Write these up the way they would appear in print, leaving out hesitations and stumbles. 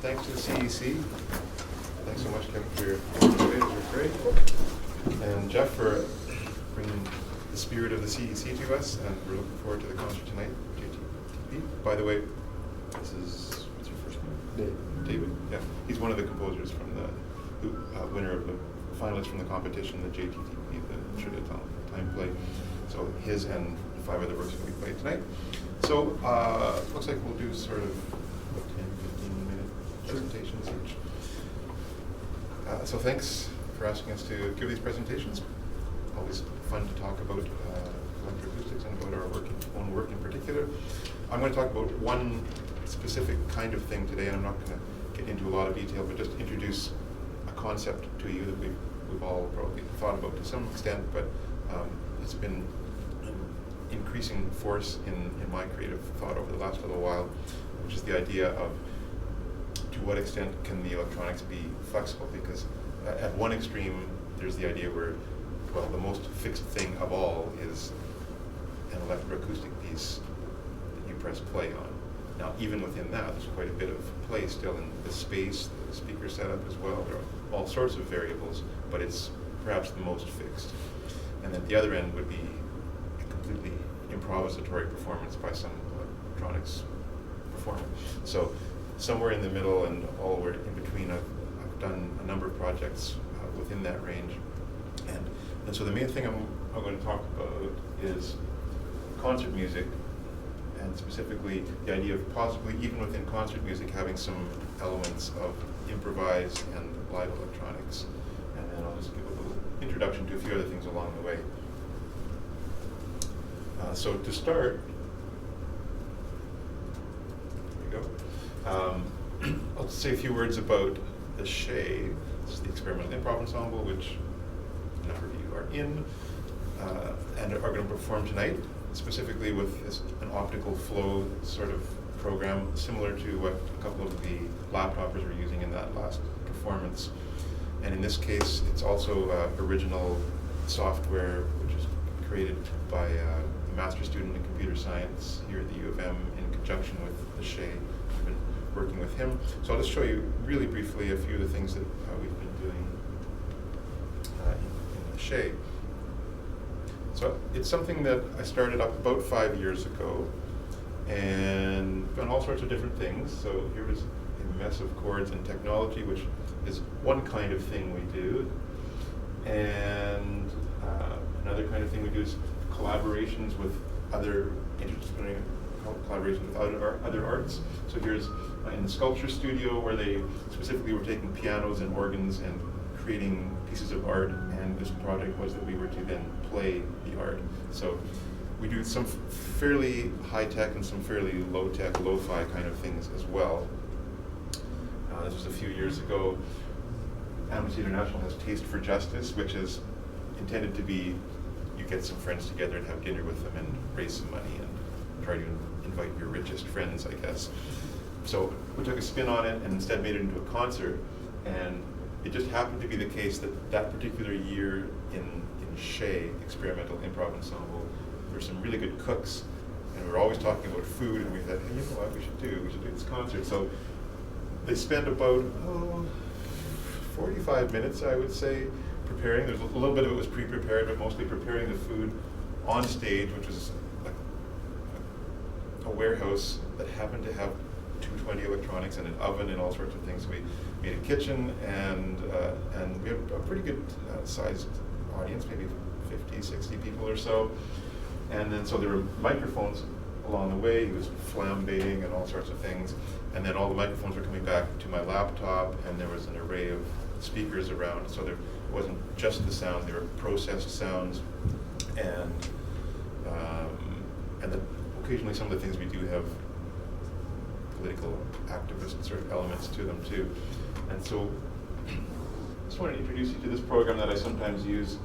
thanks to the CEC. Thanks so much, Kevin, for your today. It was great. And Jeff for bringing the spirit of the CEC to us. And we're looking forward to the concert tonight. JTP. By the way, this is, what's your first name? David. Yeah. He's one of the composers from the winner of the finalists from the competition, the JTTP, the Desautels time play. So his and 5 other works will be played tonight. So looks like we'll do sort of 10-15-minute presentations each. So thanks for asking us to give these presentations. Always fun to talk about electroacoustics and about our own work in particular. I'm going to talk about one specific kind of thing today, and I'm not going to get into a lot of detail, but just introduce a concept to you that we've all probably thought about to some extent, but it's been an increasing force in my creative thought over the last little while, which is the idea of to what extent can the electronics be flexible, because at one extreme there's the idea where, well, the most fixed thing of all is an electroacoustic piece that you press play on. Now, even within that, there's quite a bit of play still in the space, the speaker setup as well. There are all sorts of variables, but it's perhaps the most fixed. And at the other end would be a completely improvisatory performance by some electronics performer. So somewhere in the middle and all where in between, I've done a number of projects within that range. And so the main thing I'm going to talk about is concert music, and specifically the idea of possibly even within concert music having some elements of improvised and live electronics. And then I'll just give a little introduction to a few other things along the way. So to start, there you go. I'll say a few words about the SHE. This is the Experimental Improv Ensemble, which a number of you are in and are going to perform tonight, specifically with an optical flow sort of program, similar to what a couple of the laptoppers were using in that last performance. And in this case, it's also original software, which is created by a master's student in computer science here at the U of M in conjunction with the SHE. I've been working with him. So I'll just show you really briefly a few of the things that we've been doing in the SHE. So it's something that I started up about 5 years ago and done all sorts of different things. So here is a mess of chords and technology, which is one kind of thing we do. And another kind of thing we do is collaborations with other interdisciplinary collaborations with other arts. So here's in the sculpture studio where they specifically were taking pianos and organs and creating pieces of art, and this project was that we were to then play the art. So we do some fairly high-tech and some fairly low-tech, lo-fi kind of things as well. This was a few years ago. Amnesty International has Taste for Justice, which is intended to be, you get some friends together and have dinner with them and raise some money and try to invite your richest friends, I guess. So we took a spin on it and instead made it into a concert, and it just happened to be the case that that particular year in SHE, Experimental Improv Ensemble, there were some really good cooks, and we were always talking about food, and we thought, hey, you know what we should do this concert. So they spent about 45 minutes, I would say, preparing. There's a little bit of it was pre-prepared, but mostly preparing the food on stage, which was a warehouse that happened to have 220 electronics and an oven and all sorts of things. We made a kitchen, and we had a pretty good sized audience, maybe 50, 60 people or so. And then so there were microphones along the way. He was flambeing and all sorts of things. And then all the microphones were coming back to my laptop, and there was an array of speakers around. So there wasn't just the sound, there were processed sounds, and then occasionally some of the things we do have political activist sort of elements to them too. And so I just want to introduce you to this program that I sometimes use,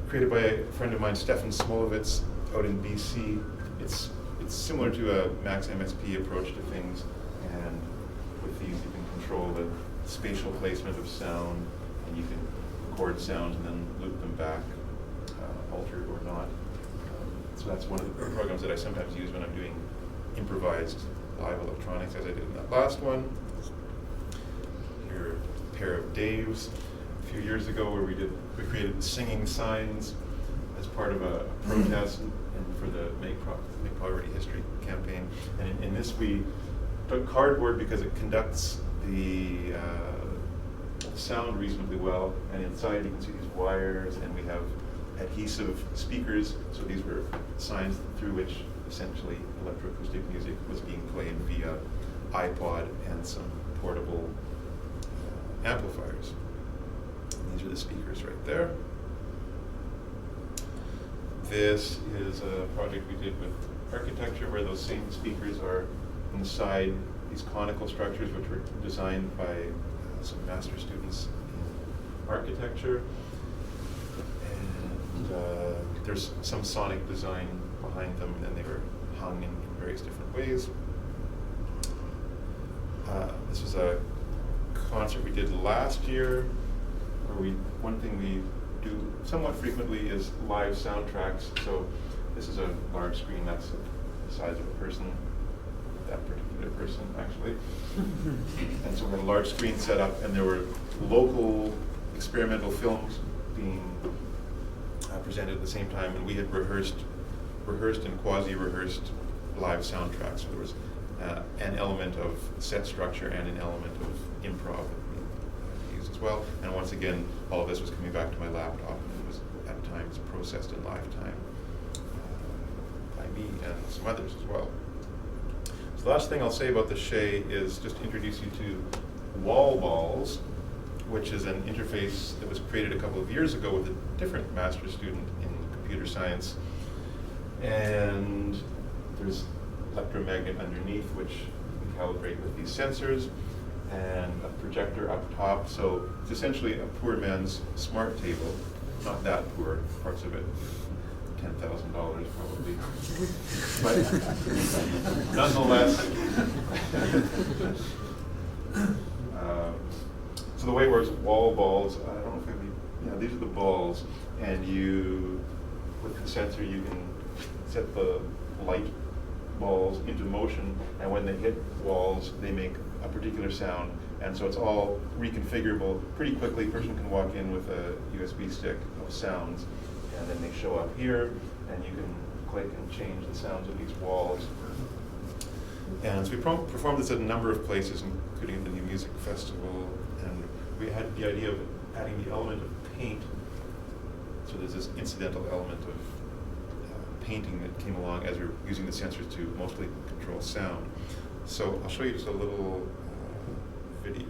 created by a friend of mine, Stefan Smolovitz, out in BC. It's similar to a Max MSP approach to things, and with these you can control the spatial placement of sound, and you can record sounds and then loop them back, altered or not. So that's one of the programs that I sometimes use when I'm doing improvised live electronics, as I did in that last one. pair of Daves a few years ago where we created singing signs as part of a protest and for the Make Poverty History campaign. And in this we took cardboard because it conducts the sound reasonably well, and inside you can see these wires, and we have adhesive speakers, so these were signs through which essentially electroacoustic music was being played via iPod and some portable amplifiers. And these are the speakers right there. This is a project we did with architecture where those same speakers are inside these conical structures which were designed by some master students in architecture. And there's some sonic design behind them, and then they were hung in various different ways. This was a concert we did last year, where one thing we do somewhat frequently is live soundtracks. So this is a large screen that's the size of a person, that particular person actually. And so we had a large screen set up, and there were local experimental films being presented at the same time, and we had rehearsed and quasi-rehearsed live soundtracks. So there was an element of set structure and an element of improv that we used as well. And once again, all of this was coming back to my laptop, and it was at times processed in live time by me and some others as well. So the last thing I'll say about the Shay is just introduce you to Wall Balls, which is an interface that was created a couple of years ago with a different master's student in computer science. And there's electromagnet underneath, which we calibrate with these sensors, and a projector up top. So it's essentially a poor man's smart table. Not that poor, parts of it $10,000 probably. But nonetheless, so the way it works, wall balls, I don't know if these are the balls, and with the sensor you can set the light balls into motion, and when they hit walls, they make a particular sound, and so it's all reconfigurable pretty quickly. A person can walk in with a USB stick of sounds, and then they show up here, and you can click and change the sounds of these walls. And so we performed this at a number of places, including the New Music Festival, and we had the idea of adding the element of paint. So there's this incidental element of painting that came along as we were using the sensors to mostly control sound. So I'll show you just a little video.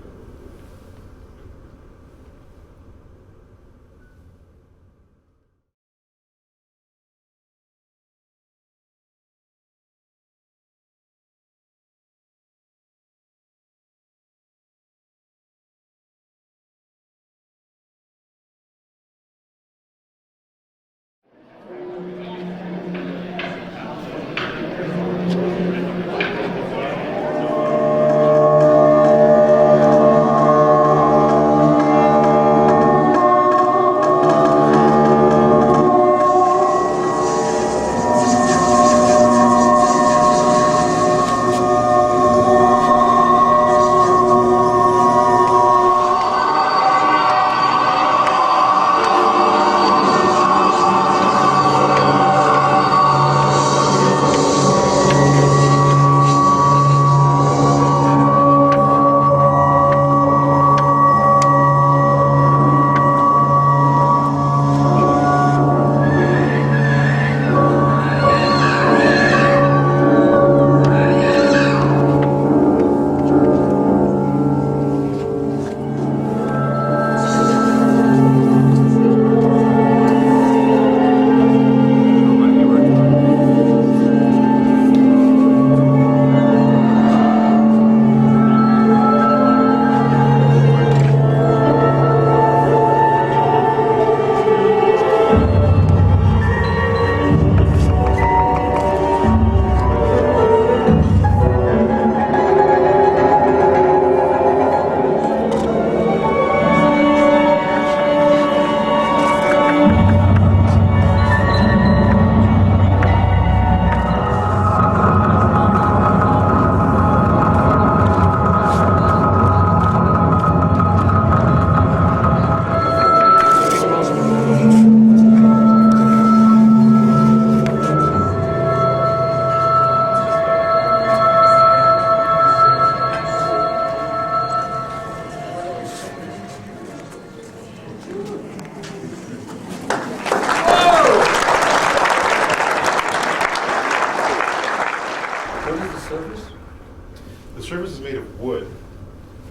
surface is made of wood.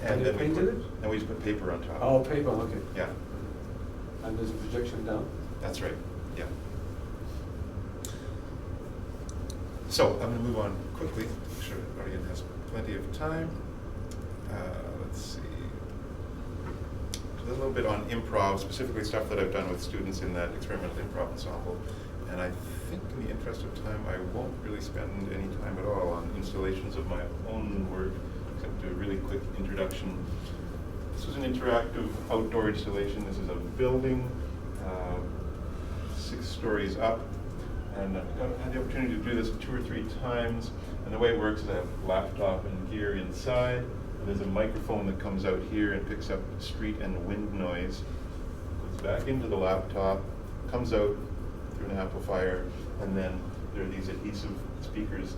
And you painted it? And we just put paper on top. Oh, paper, okay. Yeah. And there's a projection down? That's right, yeah. So I'm going to move on quickly. Make sure the audience has plenty of time. Let's see. So a little bit on improv, specifically stuff that I've done with students in that experimental improv ensemble. And I think in the interest of time, I won't really spend any time at all on installations of my own work, except do a really quick introduction. This was an interactive outdoor installation. This is a building, 6 stories up. And I've had the opportunity to do this 2 or 3 times. And the way it works is I have a laptop and gear inside. And there's a microphone that comes out here and picks up street and wind noise. Goes back into the laptop, comes out through an amplifier, and then there are these adhesive speakers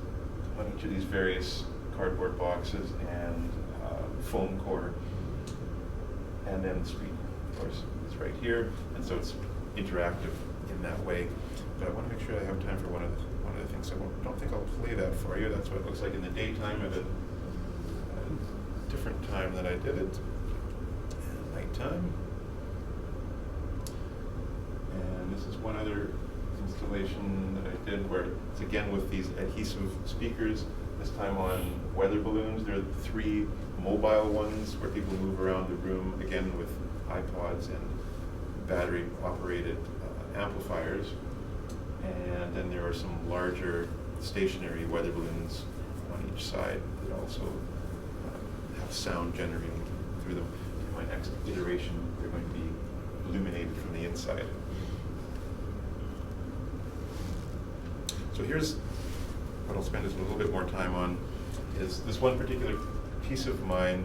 on each of these various cardboard boxes and foam core. And then the street, of course, is right here. And so it's interactive in that way. But I want to make sure I have time for one of the things. So I don't think I'll play that for you. That's what it looks like in the daytime at a different time than I did it. And nighttime. And this is one other installation that I did where it's again with these adhesive speakers, this time on weather balloons. There are 3 mobile ones where people move around the room, again with iPods and battery operated amplifiers. And then there are some larger stationary weather balloons on each side that also have sound generating through them. In my next iteration, they're going to be illuminated from the inside. So here's what I'll spend just a little bit more time on, is this one particular piece of mine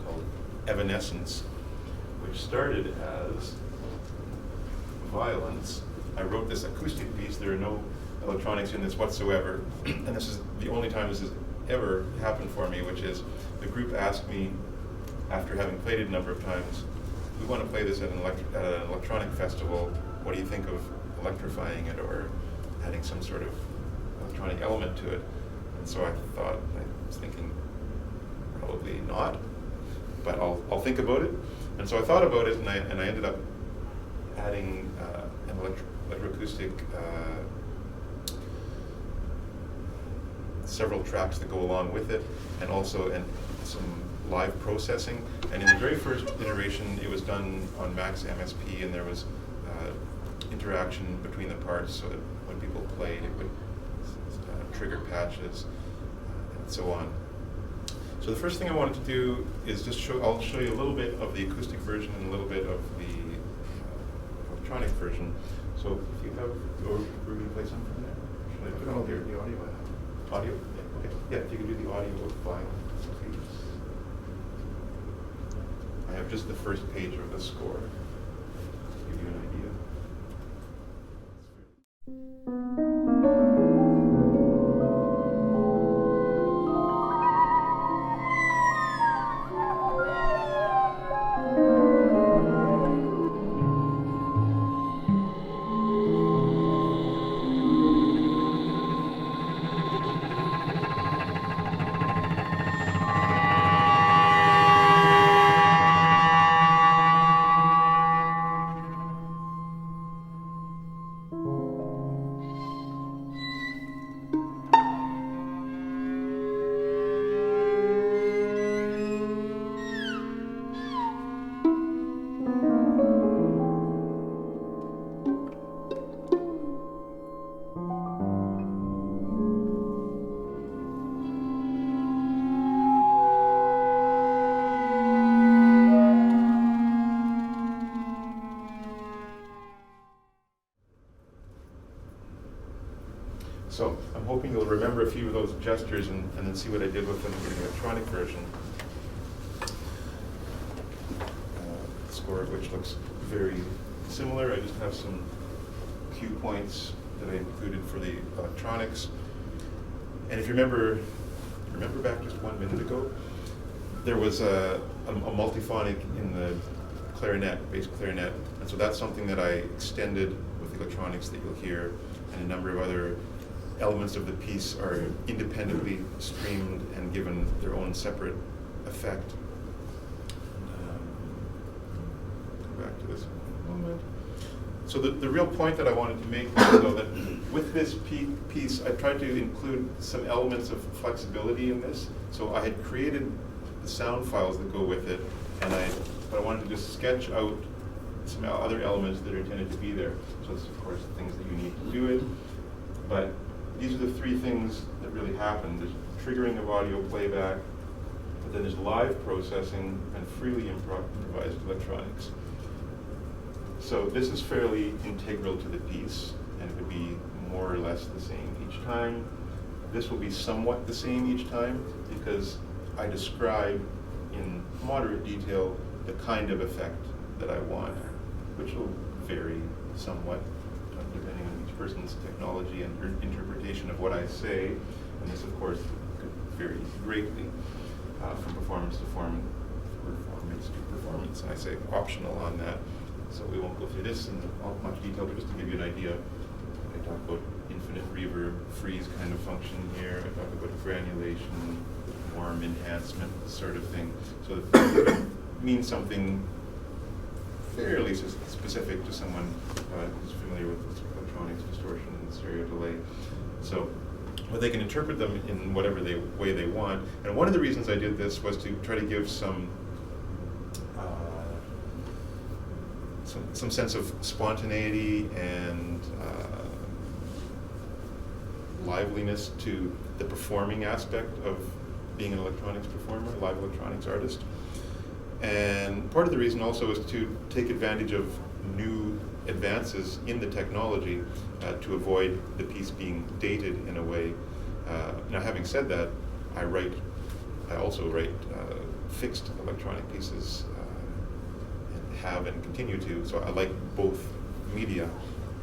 called Evanescence, which started as Violence. I wrote this acoustic piece. There are no electronics in this whatsoever. And this is the only time this has ever happened for me, which is the group asked me, after having played it a number of times, we want to play this at an electronic festival. What do you think of electrifying it or adding some sort of electronic element to it? And so I was thinking, probably not, but I'll think about it. And so I thought about it, and I ended up adding an electroacoustic, several tracks that go along with it, and also some live processing. And in the very first iteration, it was done on Max MSP, and there was interaction between the parts, so that when people played, it would trigger patches, and so on. So the first thing I wanted to do is just I'll show you a little bit of the acoustic version and a little bit of the electronic version. So if you have, or we're going to play something from there? Should I put it all here? The audio I have. Audio? Yeah, okay. Yeah, if you can do the audio of Violence, please. I have just the first page of the score to give you an idea. So I'm hoping you'll remember a few of those gestures and then see what I did with them in the electronic version. The score of which looks very similar. I just have some cue points that I included for the electronics. And if you remember back just 1 minute ago, there was a multiphonic in the clarinet, bass clarinet, and so that's something that I extended with the electronics that you'll hear, and a number of other elements of the piece are independently streamed and given their own separate effect. Come back to this moment. So the real point that I wanted to make is, though, that with this piece, I tried to include some elements of flexibility in this. So I had created the sound files that go with it, but I wanted to just sketch out some other elements that are intended to be there. So this, of course, the things that you need to do it. But these are the three things that really happen. There's triggering of audio playback, but then there's live processing and freely improvised electronics. So this is fairly integral to the piece, and it would be more or less the same each time. This will be somewhat the same each time because I describe in moderate detail the kind of effect that I want, which will vary somewhat depending on each person's technology and interpretation of what I say. And this, of course, could vary greatly from performance to performance. And I say optional on that. So we won't go through this in much detail, but just to give you an idea, I talk about infinite reverb, freeze kind of function here. I talk about granulation, warm enhancement, sort of thing. So that means something fairly specific to someone who's familiar with electronics, distortion, and stereo delay. So, but they can interpret them in whatever way they want. And one of the reasons I did this was to try to give some sense of spontaneity and liveliness to the performing aspect of being an electronics performer, live electronics artist. And part of the reason also is to take advantage of new advances in the technology to avoid the piece being dated in a way. Now, having said that, I also write fixed electronic pieces and have and continue to, so I like both media,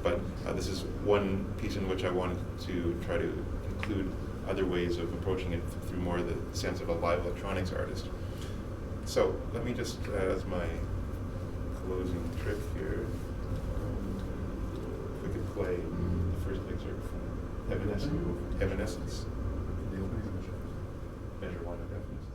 but this is one piece in which I wanted to try to include other ways of approaching it through more the sense of a live electronics artist. So let me just, as my closing trick here, if we could play the first excerpt from Evanescence. Measure 1 of Evanescence.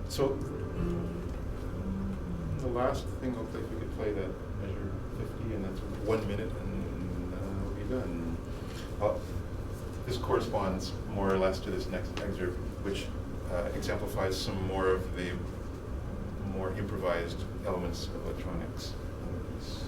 So the last thing, hopefully, if we could play that measure 50, and that's 1 minute, and we'll be done. This corresponds more or less to this next excerpt, which exemplifies some more of the more improvised elements of electronics in the piece.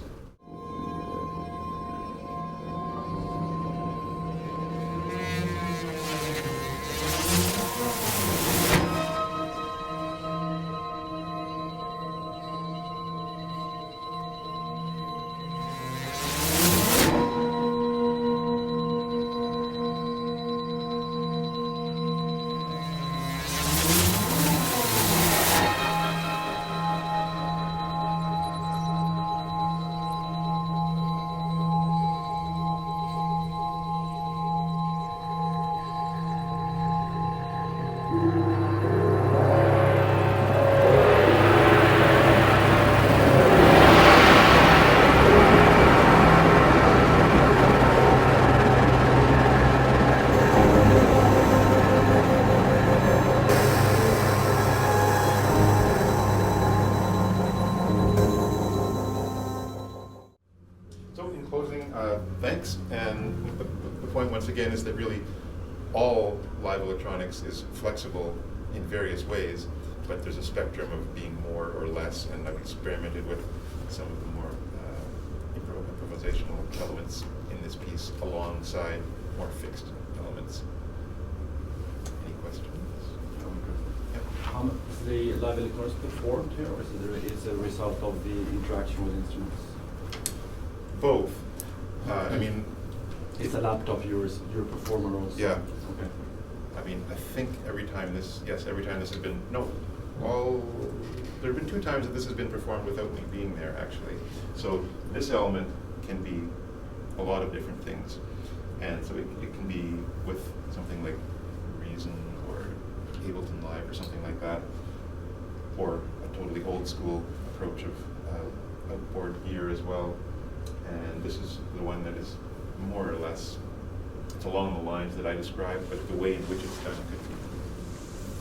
again is that really all live electronics is flexible in various ways, but there's a spectrum of being more or less, and I've experimented with some of the more improvisational elements in this piece alongside more fixed elements. Any questions? Yep. Is the live electronics performed here, or is it a result of the interaction with instruments? Both. I mean, It's a laptop your performer also? Yeah. Okay. I mean, I think every time this has been, there have been 2 times that this has been performed without me being there, actually. So this element can be a lot of different things. And so it can be with something like Reason or Ableton Live or something like that, or a totally old school approach of outboard gear as well. And this is the one that is more or less, it's along the lines that I described, but the way in which it's done could be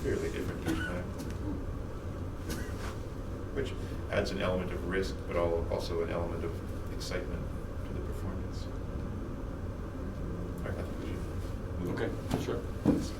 fairly different each time. Which adds an element of risk, but also an element of excitement to the performance. All right, I think we should move on. Okay, sure. Thanks.